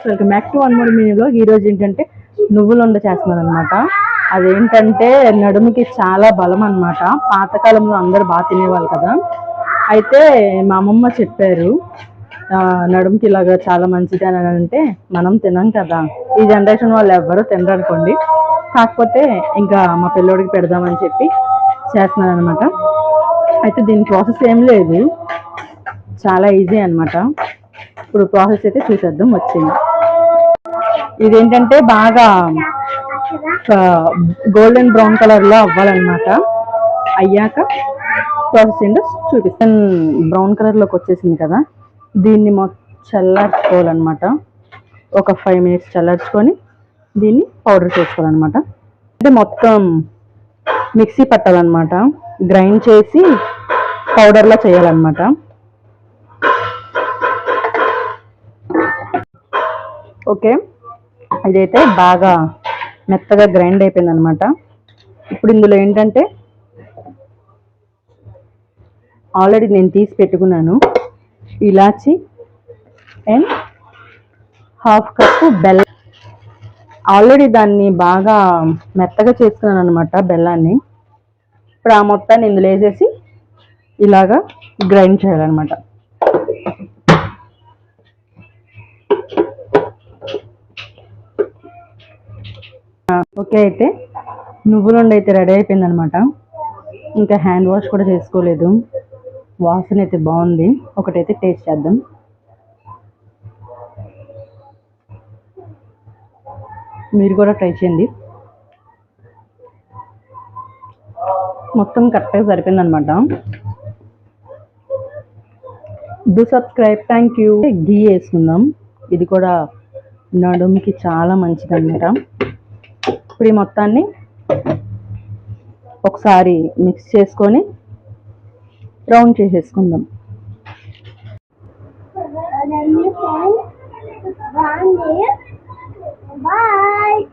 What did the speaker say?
Welcome back to one more mini vlog. ఈరోజు ఏంటంటే నువ్వులుండ చేస్తున్నాను అనమాట. అదేంటంటే నడుముకి చాలా బలం అనమాట. పాతకాలంలో అందరూ బాగా తినేవాళ్ళు కదా. అయితే మా అమ్మమ్మ చెప్పారు నడుముకి ఇలాగా చాలా మంచిది అని అంటే మనం తినాం కదా. ఈ జనరేషన్ వాళ్ళు ఎవ్వరూ తినరు అనుకోండి. కాకపోతే ఇంకా మా పిల్లోడికి పెడదామని చెప్పి చేస్తున్నాను అనమాట. అయితే దీని ప్రాసెస్ ఏం లేదు, చాలా ఈజీ అనమాట. ఇప్పుడు ప్రాసెస్ అయితే చూసేద్దాం వచ్చింది. ఇదేంటంటే బాగా గోల్డెన్ బ్రౌన్ కలర్లో అవ్వాలన్నమాట. అయ్యాక ప్రాసెస్ ఏంటో చూపిస్తాను. బ్రౌన్ కలర్లోకి వచ్చేసింది కదా, దీన్ని చల్లార్చుకోవాలన్నమాట. ఒక 5 minutes చల్లార్చుకొని దీన్ని పౌడర్ చేసుకోవాలన్నమాట. అంటే మొత్తం మిక్సీ పట్టాలన్నమాట, గ్రైండ్ చేసి పౌడర్లా చేయాలన్నమాట. ఓకే, ఇదైతే బాగా మెత్తగా గ్రైండ్ అయిపోయింది అనమాట. ఇప్పుడు ఇందులో ఏంటంటే ఆల్రెడీ నేను తీసి పెట్టుకున్నాను ఇలాచి అండ్ 1/2 cup బెల్లం. ఆల్రెడీ దాన్ని బాగా మెత్తగా చేసుకున్నాను అనమాట బెల్లాన్ని. ఇప్పుడు ఆ మొత్తాన్ని ఇందులో వేసేసి ఇలాగా గ్రైండ్ చేయాలన్నమాట. ఓకే, అయితే నువ్వులుండ అయితే రెడీ అయిపోయింది అనమాట. ఇంకా హ్యాండ్ వాష్ కూడా చేసుకోలేదు. వాసన అయితే బాగుంది. ఒకటైతే టేస్ట్ చేద్దాం. మీరు కూడా ట్రై చేయండి. మొత్తం కరెక్ట్గా సరిపోయింది అనమాట. Do subscribe. Thank you. Ghee వేసుకుందాం. ఇది కూడా నడుముకి చాలా మంచిది అనమాట. ఇప్పుడు ఈ మొత్తాన్ని ఒకసారి మిక్స్ చేసుకొని రౌండ్ చేసేసుకుందాం. Bye.